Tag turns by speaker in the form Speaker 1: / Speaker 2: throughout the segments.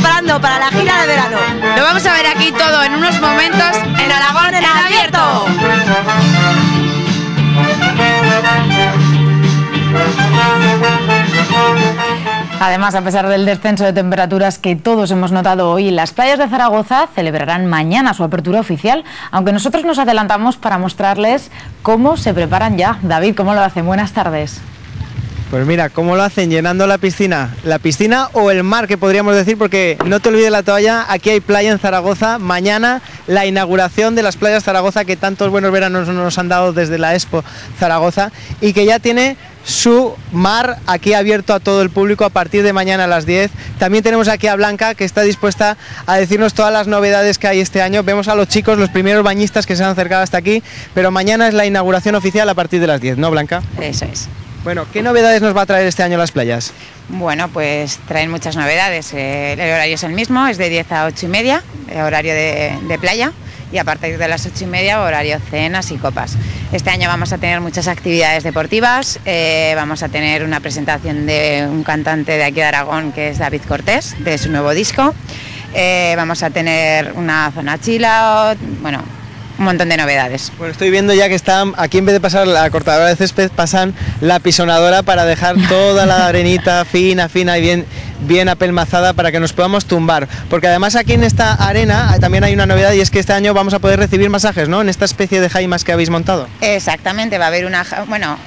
Speaker 1: preparando para la gira de verano.
Speaker 2: Lo vamos a ver aquí todo en unos momentos en Aragón en abierto.
Speaker 3: Además, a pesar del descenso de temperaturas que todos hemos notado hoy, las playas de Zaragoza celebrarán mañana su apertura oficial, aunque nosotros nos adelantamos para mostrarles cómo se preparan ya. David, ¿cómo lo hacen? Buenas tardes.
Speaker 4: Pues mira, ¿cómo lo hacen? Llenando la piscina o el mar, que podríamos decir, porque no te olvides la toalla, aquí hay playa en Zaragoza. Mañana la inauguración de las playas Zaragoza, que tantos buenos veranos nos han dado desde la Expo Zaragoza, y que ya tiene su mar aquí abierto a todo el público a partir de mañana a las 10. También tenemos aquí a Blanca, que está dispuesta a decirnos todas las novedades que hay este año. Vemos a los chicos, los primeros bañistas que se han acercado hasta aquí, pero mañana es la inauguración oficial a partir de las 10, ¿no, Blanca?
Speaker 5: Eso es.
Speaker 4: Bueno, ¿qué novedades nos va a traer este año las playas?
Speaker 5: Bueno, pues traen muchas novedades. El horario es el mismo, es de 10 a 8 y media, horario de playa, y a partir de las 8 y media horario cenas y copas. Este año vamos a tener muchas actividades deportivas, vamos a tener una presentación de un cantante de aquí de Aragón, que es David Cortés, de su nuevo disco. Vamos a tener una zona chill out, bueno, un montón de novedades.
Speaker 4: Bueno, estoy viendo ya que están aquí, en vez de pasar la cortadora de césped, pasan la pisonadora para dejar toda la arenita fina y bien apelmazada para que nos podamos tumbar, porque además aquí en esta arena también hay una novedad, y es que este año vamos a poder recibir masajes, ¿no? En esta especie de jaimas que habéis montado.
Speaker 5: Exactamente, va a haber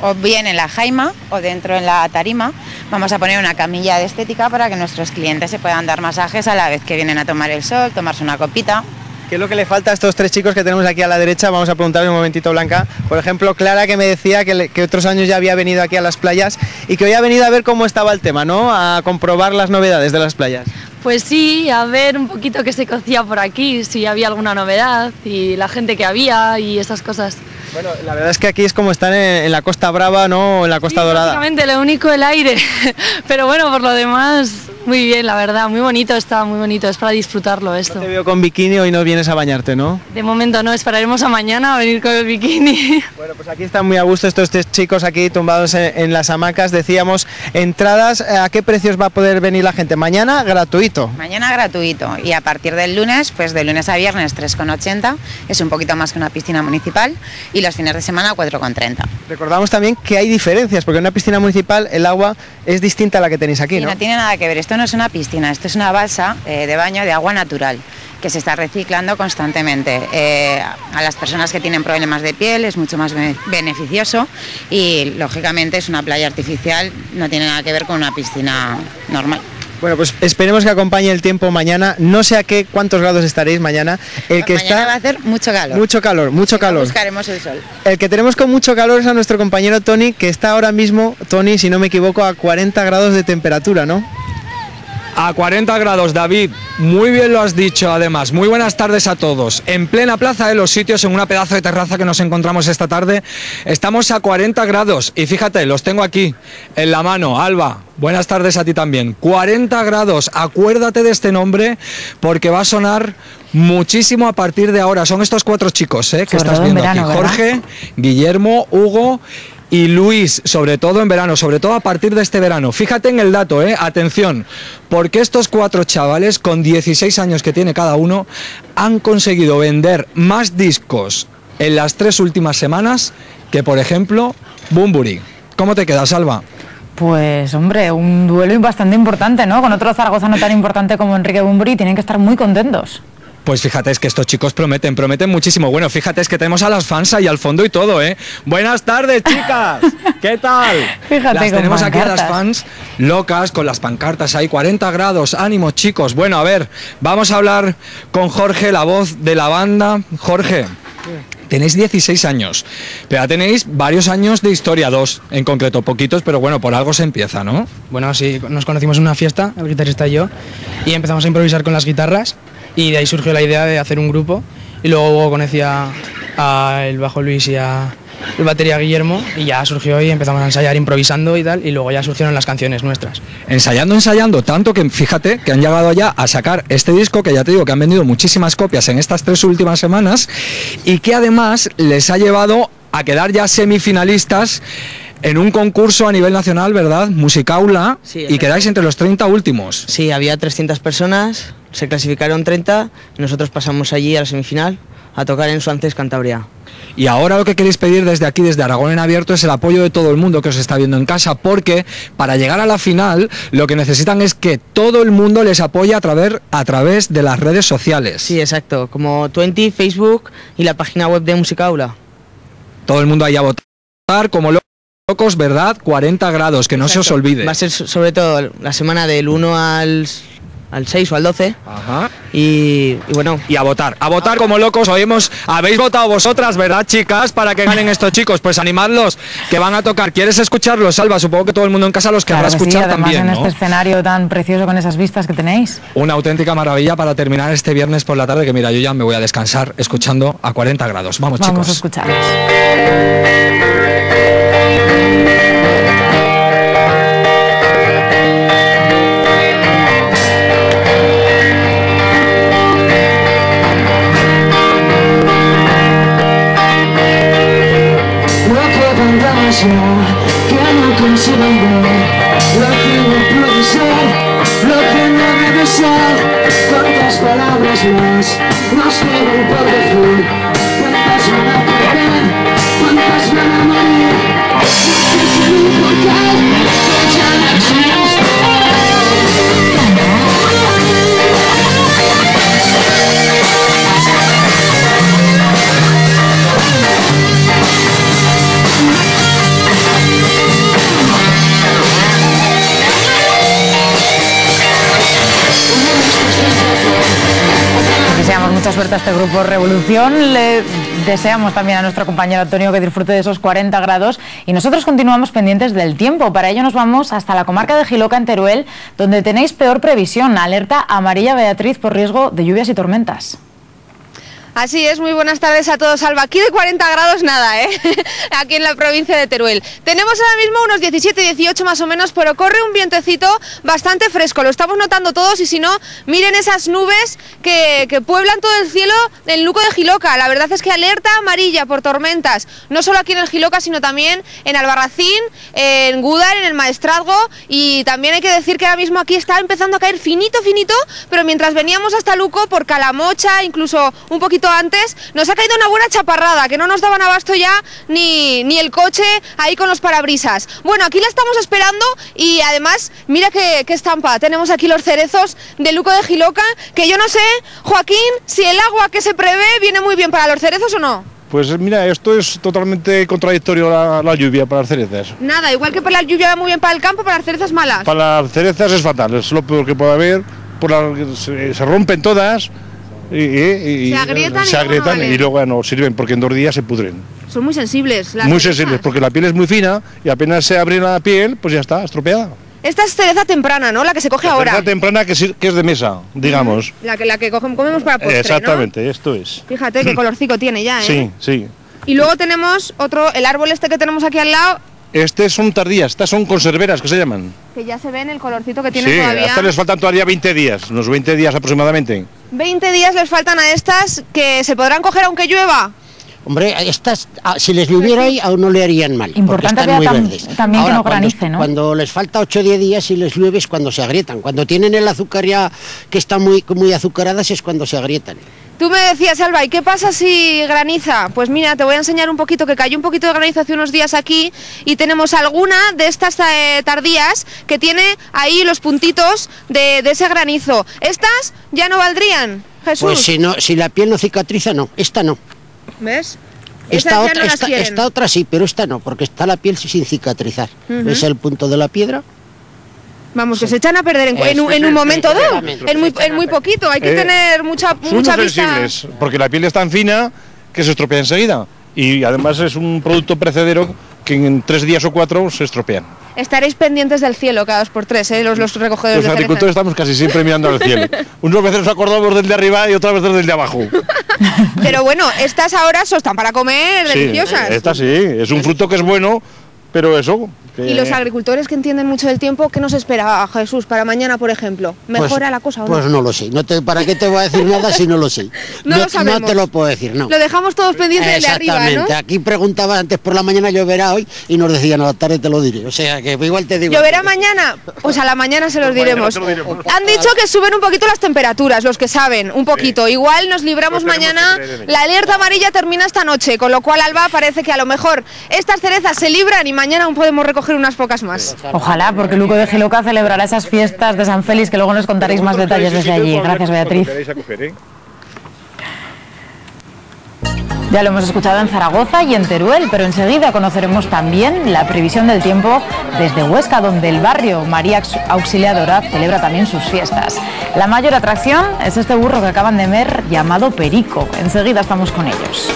Speaker 5: o bien en la jaima o dentro en la tarima, vamos a poner una camilla de estética para que nuestros clientes se puedan dar masajes a la vez que vienen a tomar el sol, tomarse una copita.
Speaker 4: ¿Qué es lo que le falta a estos tres chicos que tenemos aquí a la derecha? Vamos a preguntarle un momentito, Blanca. Por ejemplo, Clara, que me decía que otros años ya había venido aquí a las playas y que hoy ha venido a ver cómo estaba el tema, ¿no? A comprobar las novedades de las playas.
Speaker 6: Pues sí, a ver un poquito qué se cocía por aquí, si había alguna novedad y la gente que había y esas cosas.
Speaker 4: Bueno, la verdad es que aquí es como estar en la Costa Brava, ¿no? En la Costa Dorada.
Speaker 6: Básicamente lo único el aire, pero bueno, por lo demás, muy bien, la verdad, muy bonito está, muy bonito, es para disfrutarlo esto.
Speaker 4: No te veo con bikini, hoy no vienes a bañarte, ¿no?
Speaker 6: De momento no, esperaremos a mañana a venir con el bikini.
Speaker 4: Bueno, pues aquí están muy a gusto estos tres chicos aquí tumbados en las hamacas. Decíamos, entradas, ¿a qué precios va a poder venir la gente? Mañana gratuito.
Speaker 5: Mañana gratuito, y a partir del lunes, pues de lunes a viernes 3,80, es un poquito más que una piscina municipal, y los fines de semana 4,30.
Speaker 4: Recordamos también que hay diferencias, porque en una piscina municipal el agua es distinta a la que tenéis aquí,
Speaker 5: sí,
Speaker 4: ¿no?
Speaker 5: No tiene nada que ver, esto no es una piscina, esto es una balsa de baño de agua natural, que se está reciclando constantemente. A las personas que tienen problemas de piel es mucho más beneficioso, y lógicamente es una playa artificial, no tiene nada que ver con una piscina normal.
Speaker 4: Bueno, pues esperemos que acompañe el tiempo mañana. No sé cuántos grados estaréis mañana.
Speaker 5: Mañana va a hacer mucho calor.
Speaker 4: Mucho calor.
Speaker 5: Buscaremos el sol.
Speaker 4: El que tenemos con mucho calor es a nuestro compañero Tony, que está ahora mismo, Tony, si no me equivoco, a 40 grados de temperatura, ¿no?
Speaker 7: A 40 grados, David, muy bien lo has dicho. Además, muy buenas tardes a todos. En plena plaza de los Sitios, en una pedazo de terraza que nos encontramos esta tarde, estamos a 40 grados y fíjate, los tengo aquí en la mano. Alba, buenas tardes a ti también. 40 grados, acuérdate de este nombre porque va a sonar muchísimo a partir de ahora. Son estos cuatro chicos que estás viendo verano, aquí, Jorge, ¿verdad? Guillermo, Hugo y Luis, sobre todo en verano, sobre todo a partir de este verano. Fíjate en el dato, atención, porque estos cuatro chavales, con 16 años que tiene cada uno, han conseguido vender más discos en las 3 últimas semanas que, por ejemplo, Bunbury. ¿Cómo te quedas, Alba?
Speaker 3: Pues hombre, un duelo bastante importante, ¿no? Con otro zaragozano tan importante como Enrique Bunbury, tienen que estar muy contentos.
Speaker 7: Pues fíjate, es que estos chicos prometen muchísimo. Bueno, fíjate, es que tenemos a las fans ahí al fondo y todo, ¿eh? Buenas tardes, chicas. ¿Qué tal?
Speaker 3: Fíjate,
Speaker 7: las tenemos
Speaker 3: pancartas.
Speaker 7: Aquí a las fans locas con las pancartas ahí, 40 grados, ánimo, chicos. Bueno, a ver, vamos a hablar con Jorge, la voz de la banda. Jorge, tenéis 16 años, pero ya tenéis varios años de historia, 2 en concreto, poquitos, pero bueno, por algo se empieza, ¿no?
Speaker 8: Bueno, sí, nos conocimos en una fiesta, el guitarrista y yo, y empezamos a improvisar con las guitarras. Y de ahí surgió la idea de hacer un grupo, y luego conocí al bajo Luis y a el batería Guillermo, y ya surgió y empezamos a ensayar improvisando y tal, y luego ya surgieron las canciones nuestras.
Speaker 7: Ensayando, tanto que fíjate que han llegado ya a sacar este disco, que ya te digo que han vendido muchísimas copias en estas 3 últimas semanas, y que además les ha llevado a quedar ya semifinalistas en un concurso a nivel nacional, ¿verdad? Musicaula,
Speaker 1: Sí,
Speaker 7: y
Speaker 1: exacto.
Speaker 7: quedáis entre los 30 últimos.
Speaker 1: Sí, había 300 personas, se clasificaron 30 y nosotros pasamos allí a la semifinal a tocar en Suances, Cantabria.
Speaker 7: Y ahora lo que queréis pedir desde aquí, desde Aragón en Abierto, es el apoyo de todo el mundo que os está viendo en casa, porque para llegar a la final lo que necesitan es que todo el mundo les apoye a través de las redes sociales.
Speaker 1: Sí, exacto, como 20, Facebook y la página web de Musicaula.
Speaker 7: Todo el mundo ahí a votar como locos, ¿verdad? 40 grados, que no se os olvide.
Speaker 1: Va a ser sobre todo la semana del 1 al 6 o al 12.
Speaker 7: Ajá.
Speaker 1: Y bueno.
Speaker 7: Y a votar como locos. Habéis votado vosotras, ¿verdad, chicas? Para que ganen estos chicos. Pues animadlos, que van a tocar. ¿Quieres escucharlos, Salva? Supongo que todo el mundo en casa los querrá
Speaker 3: Claro que
Speaker 7: escuchar
Speaker 3: sí, además
Speaker 7: también,
Speaker 3: en
Speaker 7: ¿no?
Speaker 3: este escenario tan precioso con esas vistas que tenéis.
Speaker 7: Una auténtica maravilla para terminar este viernes por la tarde, que mira, yo ya me voy a descansar escuchando a 40 grados. Vamos,
Speaker 3: Vamos
Speaker 7: chicos.
Speaker 3: a escucharlos.
Speaker 9: Que no consigan ver lo que no puede ser, lo que no debe ser. Cuántas palabras más nos quedan por decir, cuántas van a perder, cuántas van a morir. No sé si por qué ya no existe.
Speaker 3: Deseamos mucha suerte a este grupo Revolución. Le deseamos también a nuestro compañero Antonio que disfrute de esos 40 grados. Y nosotros continuamos pendientes del tiempo. Para ello nos vamos hasta la comarca de Jiloca, en Teruel, donde tenéis peor previsión. Alerta amarilla, Beatriz, por riesgo de lluvias y tormentas.
Speaker 2: Así es, muy buenas tardes a todos, Alba. Aquí de 40 grados nada, ¿eh? Aquí en la provincia de Teruel. Tenemos ahora mismo unos 17, 18 más o menos, pero corre un vientecito bastante fresco. Lo estamos notando todos y si no, miren esas nubes que pueblan todo el cielo en Luco de Jiloca. La verdad es que alerta amarilla por tormentas, no solo aquí en el Jiloca, sino también en Albarracín, en Gúdar, en el Maestrazgo, y también hay que decir que ahora mismo aquí está empezando a caer finito, finito, pero mientras veníamos hasta Luco, por Calamocha, incluso un poquito antes, nos ha caído una buena chaparrada, que no nos daban abasto ya ni el coche ahí con los parabrisas. Bueno, aquí la estamos esperando y además, mira qué estampa. Tenemos aquí los cerezos de Luco de Jiloca, que yo no sé, Joaquín, si el agua que se prevé viene muy bien para los cerezos o no.
Speaker 10: Pues mira, esto es totalmente contradictorio la lluvia para las cerezas.
Speaker 2: Nada, igual que para la lluvia va muy bien para el campo, para las cerezas malas.
Speaker 10: Para las cerezas es fatal, es lo peor que puede haber, se rompen todas y
Speaker 2: se agrietan,
Speaker 10: y luego no sirven porque en 2 días se pudren.
Speaker 2: Son muy sensibles.
Speaker 10: Muy sensibles, porque la piel es muy fina y apenas se abre la piel, pues ya está, estropeada.
Speaker 2: Esta es cereza temprana, ¿no? La que se coge
Speaker 10: la
Speaker 2: ahora.
Speaker 10: cereza temprana que es de mesa, digamos.
Speaker 2: La que comemos para postre,
Speaker 10: exactamente,
Speaker 2: ¿no?
Speaker 10: esto es.
Speaker 2: Fíjate qué colorcico tiene ya, ¿eh?
Speaker 10: Sí, sí.
Speaker 2: Y luego tenemos el árbol este que tenemos aquí al lado.
Speaker 10: Son tardías, estas son conserveras, que se llaman.
Speaker 2: Que ya se ven el colorcito que tienen
Speaker 10: Sí,
Speaker 2: todavía.
Speaker 10: a estas les faltan todavía 20 días, unos 20 días aproximadamente.
Speaker 2: 20 días les faltan a estas que se podrán coger aunque llueva.
Speaker 11: Hombre, estas, si les lloviera ahí, aún no le harían mal.
Speaker 3: Importante
Speaker 11: porque están muy verdes.
Speaker 3: también
Speaker 11: Ahora,
Speaker 3: que no granice, ¿no?
Speaker 11: Cuando les falta 8 o 10 días y les llueve es cuando se agrietan. Cuando tienen el azúcar ya que está muy azucaradas es cuando se agrietan.
Speaker 2: Tú me decías, Alba, ¿y qué pasa si graniza? Pues mira, te voy a enseñar un poquito, que cayó un poquito de granizo hace unos días aquí y tenemos alguna de estas tardías que tiene ahí los puntitos de ese granizo. ¿Estas ya no valdrían, Jesús?
Speaker 11: Pues si la piel no cicatriza, no. Esta no.
Speaker 2: ¿Ves?
Speaker 11: Esta
Speaker 2: Esta
Speaker 11: otra sí, pero esta no, porque está la piel sin cicatrizar. ¿Ves el punto de la piedra?
Speaker 2: Vamos, que se echan a perder en un momento dado, en muy poquito, hay que tener mucha vista.
Speaker 10: Sensibles, porque la piel es tan fina que se estropea enseguida. Y además es un producto precedero que en 3 días o 4 se estropean.
Speaker 2: Estaréis pendientes del cielo cada 2 por 3, los recogedores
Speaker 10: Los
Speaker 2: de
Speaker 10: agricultores estamos casi siempre mirando al cielo. Unas veces nos acordamos del de arriba y otras veces del de abajo.
Speaker 2: Pero bueno, estas ahora están para comer, deliciosas.
Speaker 10: Esta sí, es un fruto que es bueno, pero eso,
Speaker 2: Y los agricultores que entienden mucho del tiempo, ¿qué nos espera, Jesús, para mañana, por ejemplo? ¿Mejora la cosa o no?
Speaker 11: Pues no lo sé. ¿Para qué te voy a decir nada si no lo sé?
Speaker 2: No lo sabemos.
Speaker 11: No te lo puedo decir, no.
Speaker 2: Lo dejamos todos pendientes del de arriba, ¿no?
Speaker 11: Exactamente. Aquí preguntaba antes por la mañana, lloverá hoy, y nos decían a la tarde te lo diré. O sea, que igual te digo...
Speaker 2: ¿Lloverá mañana? Pues a la mañana se los diremos. Han dicho que suben un poquito las temperaturas, los que saben, un poquito. Igual nos libramos mañana. La alerta amarilla termina esta noche, con lo cual, Alba, parece que a lo mejor estas cerezas se libran y mañana aún podemos recoger unas pocas más.
Speaker 3: Ojalá, porque Luco de Giloca celebrará esas fiestas de San Félix, que luego nos contaréis más detalles desde allí. Gracias, Beatriz. Ya lo hemos escuchado en Zaragoza y en Teruel, pero enseguida conoceremos también la previsión del tiempo desde Huesca, donde el barrio María Auxiliadora celebra también sus fiestas. La mayor atracción es este burro que acaban de ver llamado Perico. Enseguida estamos con ellos.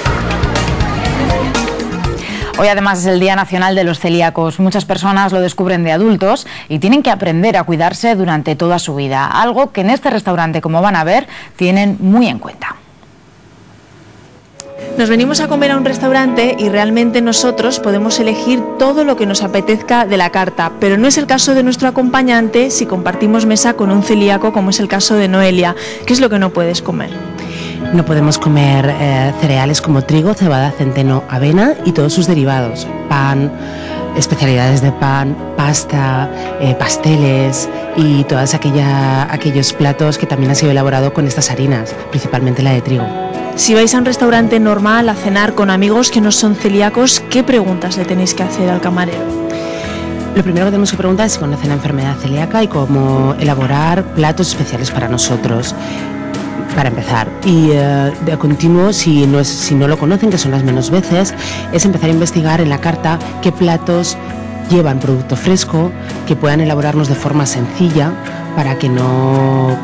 Speaker 3: Hoy además es el Día Nacional de los Celíacos. Muchas personas lo descubren de adultos y tienen que aprender a cuidarse durante toda su vida, algo que en este restaurante, como van a ver, tienen muy en cuenta.
Speaker 12: Nos venimos a comer a un restaurante y realmente nosotros podemos elegir todo lo que nos apetezca de la carta, pero no es el caso de nuestro acompañante si compartimos mesa con un celíaco, como es el caso de Noelia. ¿Qué es lo que no puedes comer?
Speaker 13: No podemos comer cereales como trigo, cebada, centeno, avena y todos sus derivados, pan, especialidades de pan, pasta, pasteles y todos aquellos platos que también han sido elaborados con estas harinas, principalmente la de trigo.
Speaker 12: Si vais a un restaurante normal a cenar con amigos que no son celíacos, ¿qué preguntas le tenéis que hacer al camarero?
Speaker 13: Lo primero que tenemos que preguntar es si conocen la enfermedad celíaca y cómo elaborar platos especiales para nosotros, para empezar. Y de continuo, si no lo conocen, que son las menos veces, es empezar a investigar en la carta qué platos llevan producto fresco, que puedan elaborarnos de forma sencilla para que no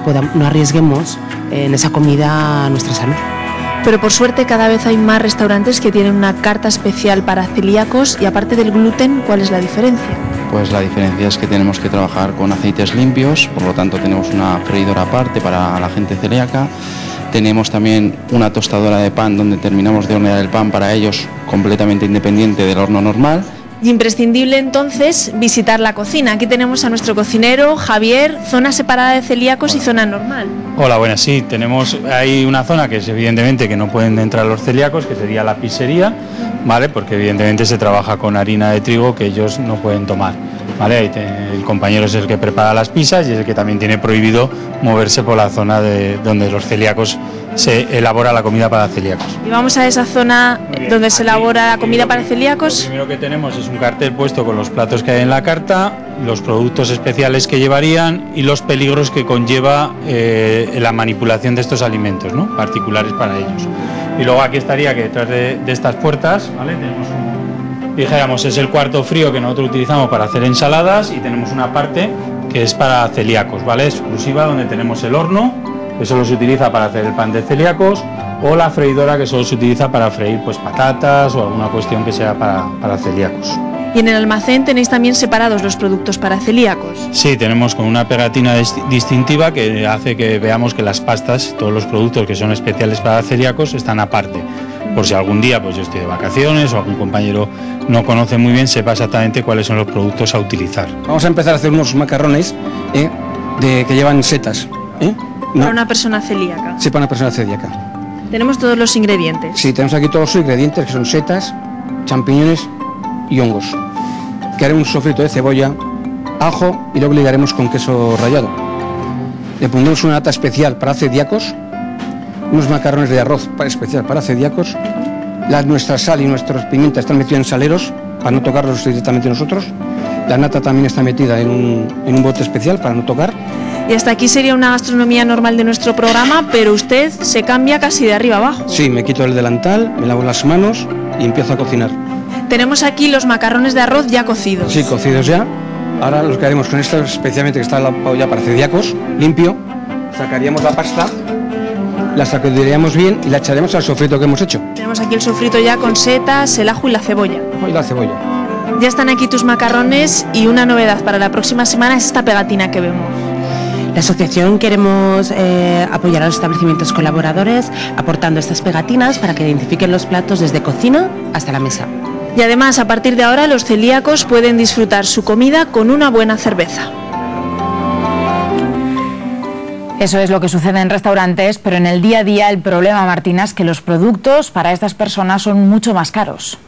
Speaker 13: arriesguemos en esa comida nuestra salud.
Speaker 12: Pero por suerte cada vez hay más restaurantes que tienen una carta especial para celíacos y aparte del gluten, ¿cuál es la diferencia?
Speaker 14: Pues la diferencia es que tenemos que trabajar con aceites limpios, por lo tanto tenemos una freidora aparte para la gente celíaca. Tenemos también una tostadora de pan donde terminamos de hornear el pan para ellos completamente independiente del horno normal.
Speaker 12: Y imprescindible entonces visitar la cocina. Aquí tenemos a nuestro cocinero, Javier, zona separada de celíacos y zona normal.
Speaker 15: Hola, buenas, sí, hay una zona que es evidentemente que no pueden entrar los celíacos, que sería la pizzería, ¿vale? Porque evidentemente se trabaja con harina de trigo que ellos no pueden tomar, ¿vale? El compañero es el que prepara las pizzas y es el que también tiene prohibido moverse por la zona donde los celíacos se elabora la comida para celíacos.
Speaker 12: Y vamos a esa zona donde se elabora la comida para celíacos.
Speaker 15: Lo primero que tenemos es un cartel puesto con los platos que hay en la carta, los productos especiales que llevarían y los peligros que conlleva la manipulación de estos alimentos, ¿no? Particulares para ellos. Y luego aquí estaría que detrás de estas puertas, ¿vale? Tenemos dijéramos, es el cuarto frío que nosotros utilizamos para hacer ensaladas y tenemos una parte que es para celíacos, ¿vale? Exclusiva, donde tenemos el horno, que solo se utiliza para hacer el pan de celíacos, o la freidora, que solo se utiliza para freír pues patatas o alguna cuestión que sea para celíacos.
Speaker 12: Y en el almacén tenéis también separados los productos para celíacos.
Speaker 15: Sí, tenemos con una pegatina distintiva que hace que veamos que las pastas, todos los productos que son especiales para celíacos están aparte. Por si algún día pues yo estoy de vacaciones o algún compañero no conoce muy bien, sepa exactamente cuáles son los productos a utilizar.
Speaker 16: Vamos a empezar a hacer unos macarrones que llevan setas.
Speaker 12: Para una persona celíaca.
Speaker 16: Sí, para una persona celíaca.
Speaker 12: Tenemos todos los ingredientes.
Speaker 16: Sí, tenemos aquí todos los ingredientes, que son setas, champiñones y hongos. Que haré un sofrito de cebolla, ajo y luego le daremos con queso rallado. Le pondremos una nata especial para celíacos, unos macarrones de arroz especial para celíacos. Nuestra sal y nuestros pimientas están metidos en saleros para no tocarlos directamente nosotros. La nata también está metida en un bote especial para no tocar.
Speaker 12: Y hasta aquí sería una gastronomía normal de nuestro programa, pero usted se cambia casi de arriba abajo.
Speaker 16: Sí, me quito el delantal, me lavo las manos y empiezo a cocinar.
Speaker 12: Tenemos aquí los macarrones de arroz ya cocidos.
Speaker 16: Sí, cocidos ya. Ahora lo que haremos con esto, especialmente que está la olla para celíacos, limpio, sacaríamos la pasta, la sacudiríamos bien y la echaremos al sofrito que hemos hecho.
Speaker 12: Tenemos aquí el sofrito ya con setas, el ajo y la cebolla.
Speaker 16: Y la cebolla.
Speaker 12: Ya están aquí tus macarrones y una novedad para la próxima semana es esta pegatina que vemos.
Speaker 13: La asociación queremos apoyar a los establecimientos colaboradores aportando estas pegatinas para que identifiquen los platos desde cocina hasta la mesa.
Speaker 12: Y además, a partir de ahora, los celíacos pueden disfrutar su comida con una buena cerveza.
Speaker 3: Eso es lo que sucede en restaurantes, pero en el día a día el problema, Martina, es que los productos para estas personas son mucho más caros.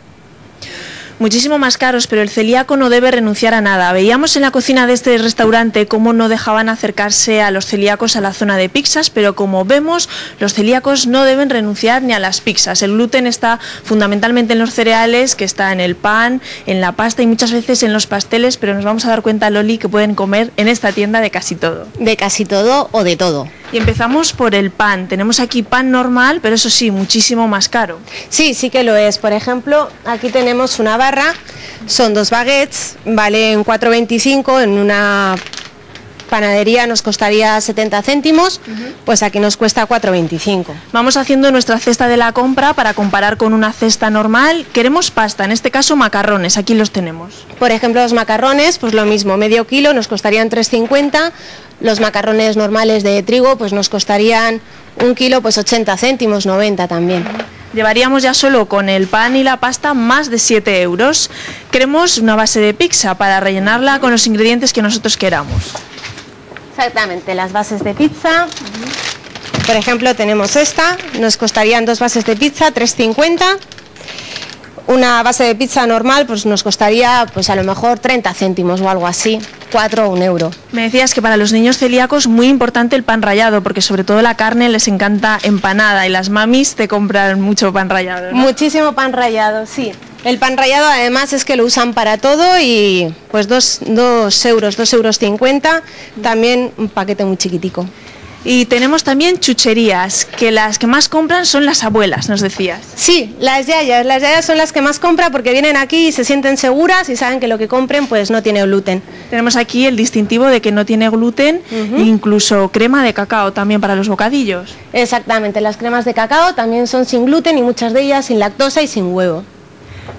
Speaker 12: Muchísimo más caros, pero el celíaco no debe renunciar a nada. Veíamos en la cocina de este restaurante cómo no dejaban acercarse a los celíacos a la zona de pizzas, pero como vemos, los celíacos no deben renunciar ni a las pizzas. El gluten está fundamentalmente en los cereales, que está en el pan, en la pasta y muchas veces en los pasteles, pero nos vamos a dar cuenta, Loli, que pueden comer en esta tienda de casi todo.
Speaker 17: De casi todo o de todo.
Speaker 12: Y empezamos por el pan. Tenemos aquí pan normal, pero eso sí, muchísimo más caro.
Speaker 17: Sí, sí que lo es. Por ejemplo, aquí tenemos una barra, son 2 baguettes, valen 4,25, en una panadería nos costaría 70 céntimos, pues aquí nos cuesta 4,25.
Speaker 12: Vamos haciendo nuestra cesta de la compra para comparar con una cesta normal. Queremos pasta, en este caso macarrones, aquí los tenemos.
Speaker 17: Por ejemplo, los macarrones, pues lo mismo, medio kilo nos costarían 3,50. Los macarrones normales de trigo pues nos costarían 1 kilo pues 80 céntimos, 90 también.
Speaker 12: Llevaríamos ya solo con el pan y la pasta más de 7 euros. Queremos una base de pizza para rellenarla con los ingredientes que nosotros queramos.
Speaker 17: Exactamente, las bases de pizza. Por ejemplo, tenemos esta, nos costarían 2 bases de pizza, 3,50. Una base de pizza normal pues nos costaría pues a lo mejor 30 céntimos o algo así, 4 o 1 euro.
Speaker 12: Me decías que para los niños celíacos muy importante el pan rallado, porque sobre todo la carne les encanta empanada y las mamis te compran mucho pan rallado, ¿no?
Speaker 17: Muchísimo pan rallado, sí. El pan rallado además es que lo usan para todo y pues 2 euros, 2,50 €, también un paquete muy chiquitico.
Speaker 12: Y tenemos también chucherías, que las que más compran son las abuelas, nos decías.
Speaker 17: Sí, las yayas son las que más compran porque vienen aquí y se sienten seguras y saben que lo que compren pues no tiene gluten.
Speaker 12: Tenemos aquí el distintivo de que no tiene gluten, incluso crema de cacao también para los bocadillos.
Speaker 17: Exactamente, las cremas de cacao también son sin gluten y muchas de ellas sin lactosa y sin huevo.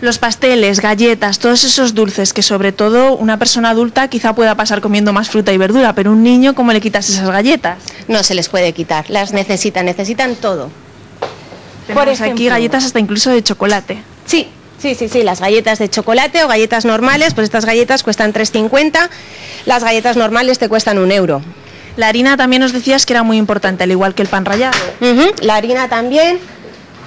Speaker 12: Los pasteles, galletas, todos esos dulces que sobre todo una persona adulta quizá pueda pasar comiendo más fruta y verdura, pero un niño, ¿cómo le quitas esas galletas?
Speaker 17: No se les puede quitar, las necesitan todo.
Speaker 12: Tenemos por ejemplo, aquí galletas hasta incluso de chocolate.
Speaker 17: Sí, las galletas de chocolate o galletas normales, pues estas galletas cuestan 3,50, las galletas normales te cuestan 1 euro.
Speaker 12: La harina también nos decías que era muy importante, al igual que el pan rallado.
Speaker 17: La harina también,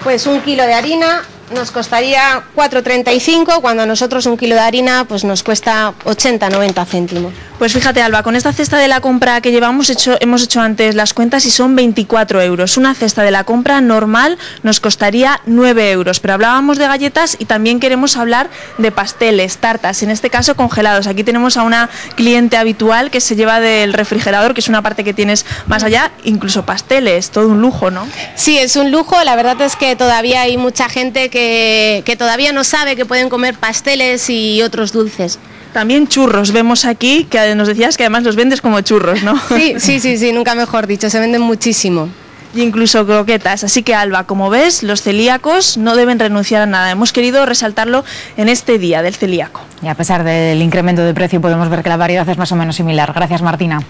Speaker 17: pues 1 kilo de harina nos costaría 4,35, cuando a nosotros 1 kilo de harina pues nos cuesta 80-90 céntimos.
Speaker 12: Pues fíjate, Alba, con esta cesta de la compra que llevamos, hemos hecho antes las cuentas y son 24 euros. Una cesta de la compra normal nos costaría 9 euros, pero hablábamos de galletas y también queremos hablar de pasteles, tartas, en este caso congelados. Aquí tenemos a una cliente habitual que se lleva del refrigerador, que es una parte que tienes más allá, incluso pasteles, todo un lujo, ¿no?
Speaker 17: Sí, es un lujo, la verdad es que todavía hay mucha gente que todavía no sabe que pueden comer pasteles y otros dulces.
Speaker 12: También churros vemos aquí, que nos decías que además los vendes como churros, ¿no?
Speaker 17: Sí, nunca mejor dicho, se venden muchísimo.
Speaker 12: Y incluso croquetas. Así que, Alba, como ves, los celíacos no deben renunciar a nada. Hemos querido resaltarlo en este día del celíaco.
Speaker 3: Y a pesar del incremento de precio podemos ver que la variedad es más o menos similar. Gracias, Martina.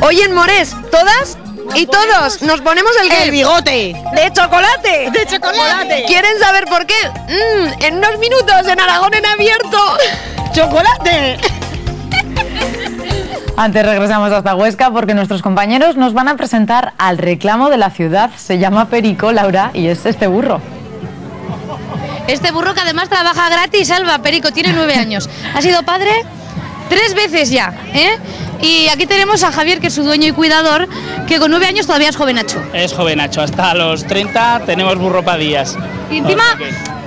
Speaker 2: Hoy en Morés, todas y todos nos ponemos
Speaker 1: el bigote
Speaker 2: de chocolate.
Speaker 1: De chocolate.
Speaker 2: ¿Quieren saber por qué? En unos minutos en Aragón en abierto.
Speaker 1: ¡Chocolate!
Speaker 3: Antes regresamos hasta Huesca porque nuestros compañeros nos van a presentar al reclamo de la ciudad. Se llama Perico, Laura, y es este burro.
Speaker 18: Este burro que además trabaja gratis, Alba. Perico tiene 9 años. Ha sido padre 3 veces ya, ¿eh? Y aquí tenemos a Javier, que es su dueño y cuidador, que con 9 años todavía es jovenacho.
Speaker 19: Es jovenacho, hasta los 30 tenemos burro para días.
Speaker 18: Y encima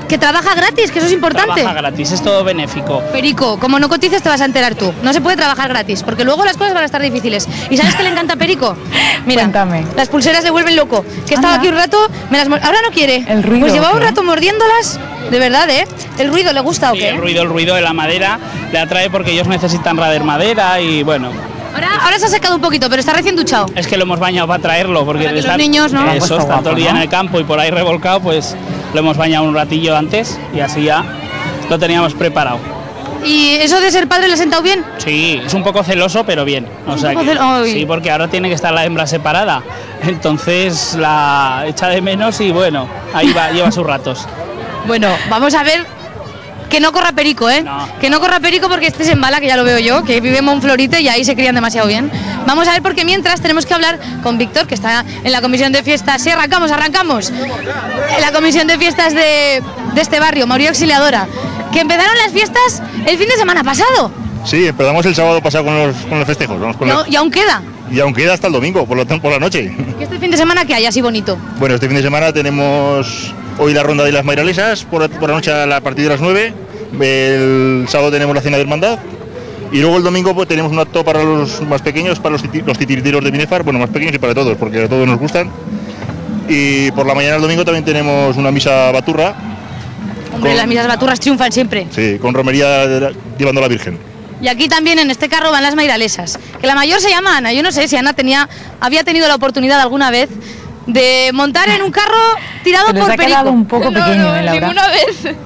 Speaker 18: que trabaja gratis, que eso es importante.
Speaker 19: Trabaja gratis, es todo benéfico.
Speaker 18: Perico, como no cotices te vas a enterar tú. No se puede trabajar gratis, porque luego las cosas van a estar difíciles. ¿Y sabes qué le encanta a Perico? Mira,
Speaker 3: cuéntame.
Speaker 18: Las pulseras le vuelven loco. Que estaba aquí un rato, ahora no quiere.
Speaker 3: El ruido.
Speaker 18: Pues llevaba un rato mordiéndolas, de verdad, ¿eh? ¿El ruido le gusta o qué?
Speaker 19: El ruido de la madera le atrae porque ellos necesitan rader madera y bueno.
Speaker 18: Ahora se ha secado un poquito, pero está recién duchado.
Speaker 19: Es que lo hemos bañado para traerlo, porque
Speaker 18: los niños, ¿no?
Speaker 19: Eso, está todo el día en el campo y por ahí revolcado, pues lo hemos bañado un ratillo antes y así ya lo teníamos preparado.
Speaker 18: ¿Y eso de ser padre le ha sentado bien?
Speaker 19: Sí, es un poco celoso, pero bien. O sea que, sí, porque ahora tiene que estar la hembra separada, entonces la echa de menos y bueno, ahí va, lleva sus ratos.
Speaker 18: Bueno, vamos a ver que no corra perico, ¿eh? No. Que no corra perico porque este se embala, que ya lo veo yo, que vive en Monflorite y ahí se crían demasiado bien. Vamos a ver porque mientras tenemos que hablar con Víctor, que está en la comisión de fiestas. Sí, arrancamos. En la comisión de fiestas de este barrio, María Auxiliadora, que empezaron las fiestas el fin de semana pasado.
Speaker 20: Sí, empezamos el sábado pasado con los festejos.
Speaker 18: Y aún queda.
Speaker 20: Y aún queda hasta el domingo, por la noche.
Speaker 18: ¿Y este fin de semana qué hay así bonito?
Speaker 20: Bueno, este fin de semana tenemos hoy la ronda de las mairalesas, por la noche a partir de las 9. El sábado tenemos la cena de hermandad. Y luego el domingo pues, tenemos un acto para los más pequeños, para los titiriteros de Binefar, bueno, más pequeños y para todos, porque a todos nos gustan. Y por la mañana del domingo también tenemos una misa baturra.
Speaker 18: Hombre, las misas baturras triunfan siempre.
Speaker 20: Sí, con romería llevando a la Virgen.
Speaker 18: Y aquí también en este carro van las mairalesas, que la mayor se llama Ana. Yo no sé si Ana había tenido la oportunidad alguna vez de montar en un carro tirado por perico.
Speaker 3: Se ha quedado un poco pequeño, Laura.
Speaker 18: Ninguna vez.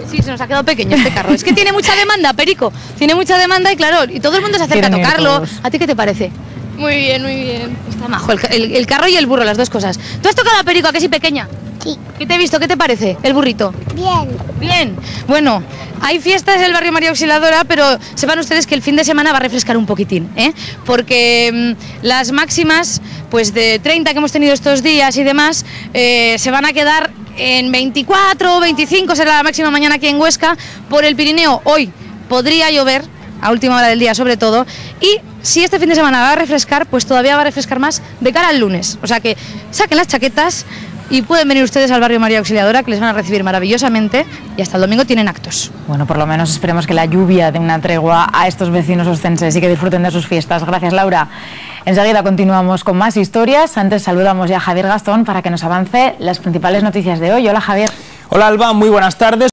Speaker 18: Sí, se nos ha quedado pequeño este carro. Es que tiene mucha demanda, perico. Tiene mucha demanda y claro, y todo el mundo se acerca a tocarlo. ¿A ti qué te parece?
Speaker 6: Muy bien, muy bien.
Speaker 18: Está majo, el carro y el burro, las dos cosas. ¿Tú has tocado a perico, a que sí pequeña?
Speaker 21: Sí.
Speaker 18: ¿Qué te he visto? ¿Qué te parece el burrito?
Speaker 21: Bien.
Speaker 18: Bien. Bueno, hay fiestas en el barrio María Auxiliadora, pero sepan ustedes que el fin de semana va a refrescar un poquitín, ¿eh? Porque las máximas, pues de 30 que hemos tenido estos días y demás, se van a quedar en 24 o 25, será la máxima mañana aquí en Huesca. Por el Pirineo hoy podría llover, a última hora del día sobre todo, y si este fin de semana va a refrescar, pues todavía va a refrescar más de cara al lunes. O sea que saquen las chaquetas y pueden venir ustedes al barrio María Auxiliadora, que les van a recibir maravillosamente, y hasta el domingo tienen actos.
Speaker 3: Bueno, por lo menos esperemos que la lluvia dé una tregua a estos vecinos ostenses y que disfruten de sus fiestas. Gracias, Laura. Enseguida continuamos con más historias. Antes saludamos ya a Javier Gastón para que nos avance las principales noticias de hoy. Hola, Javier.
Speaker 22: Hola, Alba, muy buenas tardes.